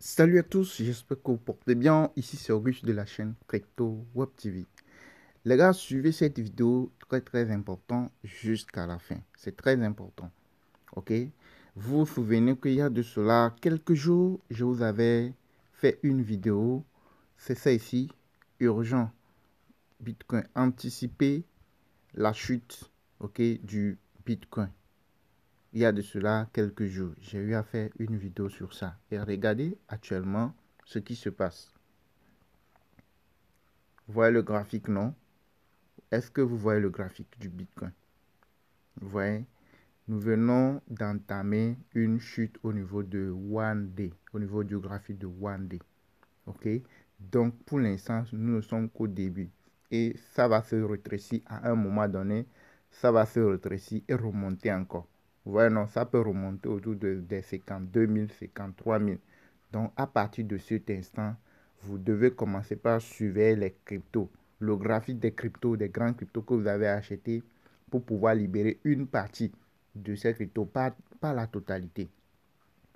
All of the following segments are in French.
Salut à tous, j'espère que vous portez bien. Ici c'est Auguste de la chaîne Crypto Web TV. Les gars, suivez cette vidéo très important jusqu'à la fin. C'est très important, ok? Vous vous souvenez qu'il y a de cela quelques jours, je vous avais fait une vidéo. C'est ça ici, urgent. Bitcoin, anticiper la chute, ok, du Bitcoin. Il y a de cela quelques jours, j'ai eu à faire une vidéo sur ça. Et regardez actuellement ce qui se passe. Vous voyez le graphique, non? Est-ce que vous voyez le graphique du Bitcoin? Vous voyez, nous venons d'entamer une chute au niveau de one day, au niveau du graphique de one day. OK? Donc, pour l'instant, nous ne sommes qu'au début. Et ça va se rétrécir à un moment donné. Ça va se rétrécir et remonter encore. Vous voyez, non, ça peut remonter autour des 52 000, 53 000. Donc, à partir de cet instant, vous devez commencer par surveiller les cryptos. Le graphique des cryptos, des grands cryptos que vous avez achetés pour pouvoir libérer une partie de ces cryptos, pas la totalité.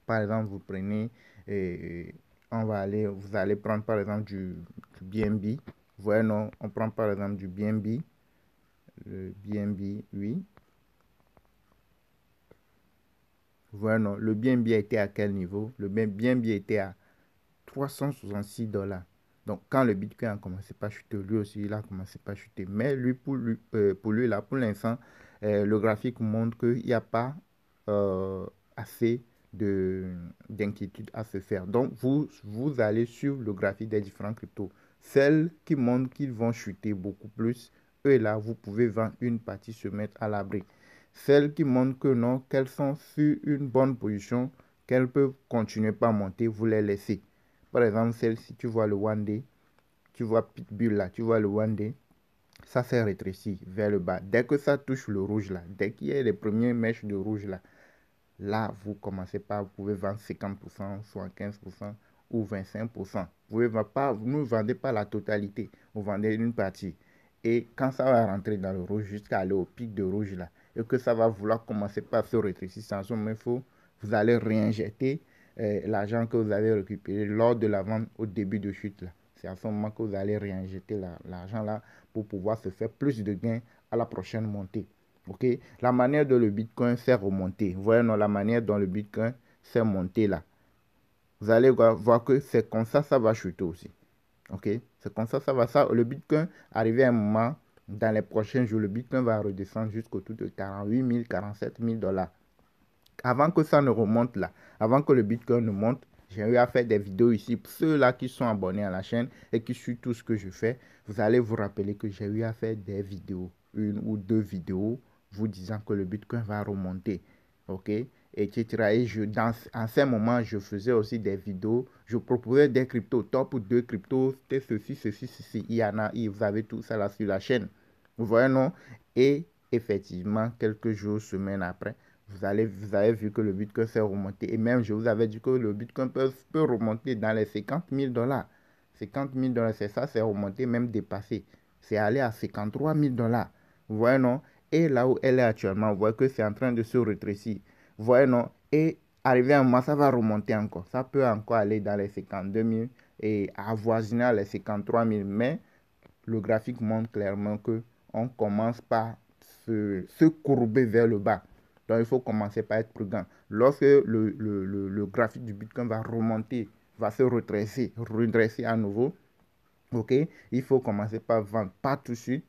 Par exemple, vous prenez, vous allez prendre par exemple du BNB. Vous voyez, non, on prend par exemple du BNB, le BNB, oui. Vous voyez, non, le BNB a été à quel niveau? Le BNB était à 366 $. Donc, quand le Bitcoin a commencé par chuter, lui aussi, il a commencé par chuter. Mais lui, pour lui là, pour l'instant, le graphique montre qu'il n'y a pas assez d'inquiétude à se faire. Donc, vous allez sur le graphique des différents cryptos. Celles qui montrent qu'ils vont chuter beaucoup plus, eux là, vous pouvez vendre une partie, se mettre à l'abri. Celles qui montrent que non, qu'elles sont sur une bonne position, qu'elles peuvent continuer par monter, vous les laissez. Par exemple, celle-ci, tu vois le one day, tu vois Pitbull là, tu vois le one day, ça s'est rétréci vers le bas. Dès que ça touche le rouge là, dès qu'il y a les premières mèches de rouge là, là, vous commencez pas, vous pouvez vendre 50%, soit 15% ou 25%. Vous ne vendez pas la totalité, vous vendez une partie. Et quand ça va rentrer dans le rouge jusqu'à aller au pic de rouge là, et que ça va vouloir commencer par se rétrécir, sans son info, vous allez réinjecter l'argent que vous avez récupéré lors de la vente au début de chute là. C'est à ce moment que vous allez réinjecter l'argent là pour pouvoir se faire plus de gains à la prochaine montée. Ok, la manière dont le Bitcoin s'est remonté, vous voyez, non, la manière dont le Bitcoin s'est monté là, vous allez voir que c'est comme ça va chuter aussi. Ok, c'est comme ça va. Ça, le Bitcoin, arrivé à un moment, dans les prochains jours, le Bitcoin va redescendre jusqu'au tout de 48 000, 47 000 $. Avant que ça ne remonte là, avant que le Bitcoin ne monte, j'ai eu à faire des vidéos ici. Pour ceux-là qui sont abonnés à la chaîne et qui suivent tout ce que je fais, vous allez vous rappeler que j'ai eu à faire des vidéos, une ou deux vidéos, vous disant que le Bitcoin va remonter. OK? Etc. Et en ces moments, je faisais aussi des vidéos. Je proposais des cryptos, top ou deux cryptos, c'était ceci. Il y en a, vous avez tout ça là sur la chaîne. Vous voyez, non? Et effectivement, quelques jours, semaines après, vous avez vu que le Bitcoin s'est remonté. Et même, je vous avais dit que le Bitcoin peut remonter dans les 50 000 $. 50 000 $, c'est ça, c'est remonté, même dépassé. C'est allé à 53 000 $. Vous voyez, non? Et là où elle est actuellement, vous voyez que c'est en train de se rétrécir. Vous voyez, non? Et arrivé à un moment, ça va remonter encore. Ça peut encore aller dans les 52 000 et avoisiner les 53 000. Mais le graphique montre clairement que on commence par se courber vers le bas. Donc, il faut commencer par être prudent. Lorsque le graphique du Bitcoin va remonter, va se redresser à nouveau, ok, il faut commencer par vendre, pas tout de suite,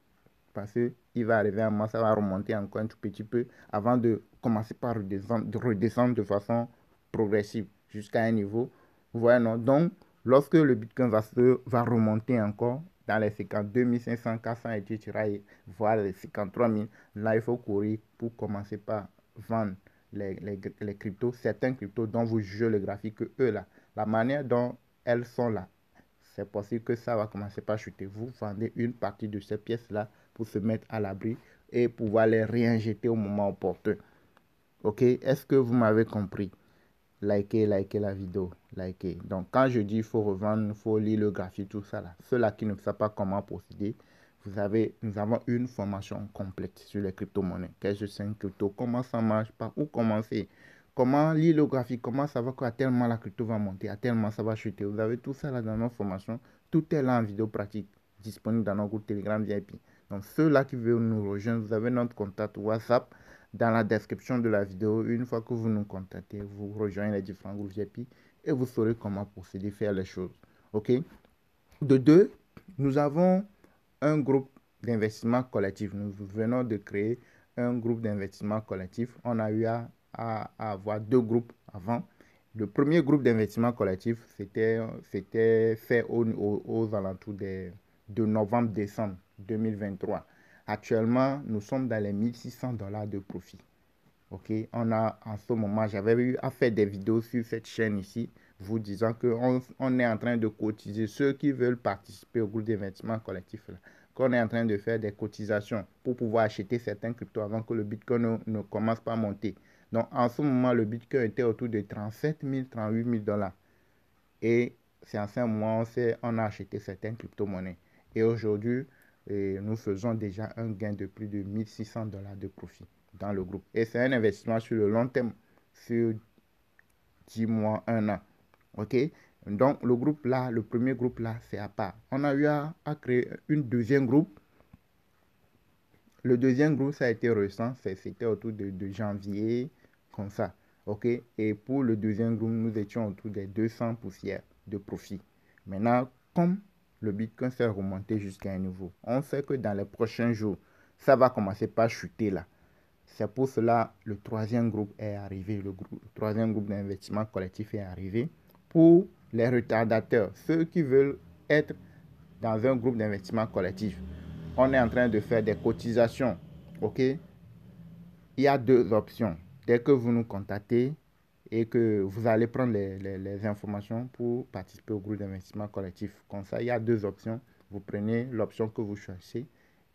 parce qu'il va arriver à un moment, ça va remonter encore un tout petit peu avant de commencer par redescendre de façon progressive jusqu'à un niveau. Vous voyez, non? Donc, lorsque le Bitcoin va remonter encore dans les 52 500, 400, etc., et voire les 53 000, là, il faut courir pour commencer par vendre les cryptos, certains cryptos dont vous jugez le graphique, eux là, la manière dont elles sont là, c'est possible que ça va commencer par chuter. Vous vendez une partie de ces pièces-là pour se mettre à l'abri et pouvoir les réinjecter au moment opportun. Ok, est-ce que vous m'avez compris? Likez la vidéo, likez. Donc, quand je dis il faut revendre, il faut lire le graphique, tout ça là. Ceux-là qui ne savent pas comment procéder, nous avons une formation complète sur les crypto-monnaies. Qu'est-ce que c'est une crypto? Comment ça marche? Par où commencer? comment lire le graphique, comment savoir qu'à tel moment la crypto va monter, à tel moment ça va chuter. Vous avez tout ça là dans nos formations. Tout est là en vidéo pratique, disponible dans nos groupes Telegram VIP. Donc ceux-là qui veulent nous rejoindre, vous avez notre contact WhatsApp dans la description de la vidéo. Une fois que vous nous contactez, vous rejoignez les différents groupes VIP et vous saurez comment procéder, faire les choses. OK? De deux, nous avons un groupe d'investissement collectif. Nous venons de créer un groupe d'investissement collectif. On a eu à avoir deux groupes avant. Le premier groupe d'investissement collectif, c'était fait aux alentours de novembre-décembre 2023. Actuellement, nous sommes dans les $1 600 de profit. Ok, on a en ce moment, j'avais eu à faire des vidéos sur cette chaîne ici, vous disant qu'on est en train de cotiser. Ceux qui veulent participer au groupe d'investissement collectif, qu'on est en train de faire des cotisations pour pouvoir acheter certains cryptos avant que le Bitcoin ne commence pas à monter. Donc en ce moment, le Bitcoin était autour de 37 000, 38 000 dollars. Et c'est en ce moment on a acheté certaines crypto-monnaies. Et aujourd'hui, nous faisons déjà un gain de plus de $1 600 de profit dans le groupe. Et c'est un investissement sur le long terme, sur 10 mois, 1 an. OK? Donc, le groupe là, le premier groupe là, c'est à part. On a eu à créer un deuxième groupe. Le deuxième groupe, ça a été récent. C'était autour de janvier, comme ça. OK? Et pour le deuxième groupe, nous étions autour des 200 poussières de profit. Maintenant, comme le Bitcoin s'est remonté jusqu'à un niveau, on sait que dans les prochains jours, ça va commencer par chuter là. C'est pour cela que le troisième groupe est arrivé. Le troisième groupe d'investissement collectif est arrivé pour les retardateurs, ceux qui veulent être dans un groupe d'investissement collectif. On est en train de faire des cotisations. OK? Il y a deux options. Dès que vous nous contactez et que vous allez prendre les informations pour participer au groupe d'investissement collectif, comme ça, il y a deux options. Vous prenez l'option que vous choisissez.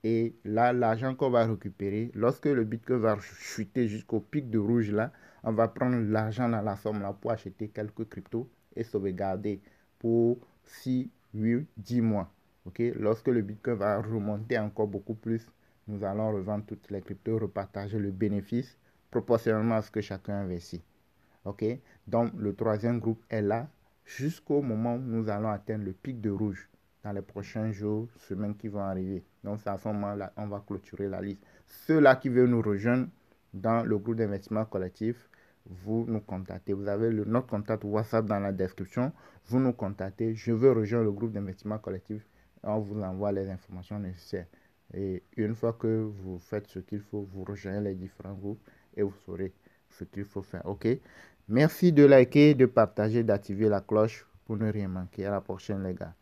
Et là, l'argent qu'on va récupérer, lorsque le Bitcoin va chuter jusqu'au pic de rouge là, on va prendre l'argent dans la somme là pour acheter quelques cryptos et sauvegarder pour 6, 8, 10 mois. Okay? Lorsque le Bitcoin va remonter encore beaucoup plus, nous allons revendre toutes les cryptos, repartager le bénéfice proportionnellement à ce que chacun investit. OK? Donc, le troisième groupe est là jusqu'au moment où nous allons atteindre le pic de rouge dans les prochains jours, semaines qui vont arriver. Donc, c'est à ce moment-là, on va clôturer la liste. Ceux-là qui veulent nous rejoindre dans le groupe d'investissement collectif, vous nous contactez. Vous avez notre contact WhatsApp dans la description. Vous nous contactez. Je veux rejoindre le groupe d'investissement collectif. On vous envoie les informations nécessaires. Et une fois que vous faites ce qu'il faut, vous rejoignez les différents groupes et vous saurez ce qu'il faut faire. OK? Merci de liker, de partager, d'activer la cloche pour ne rien manquer. À la prochaine, les gars.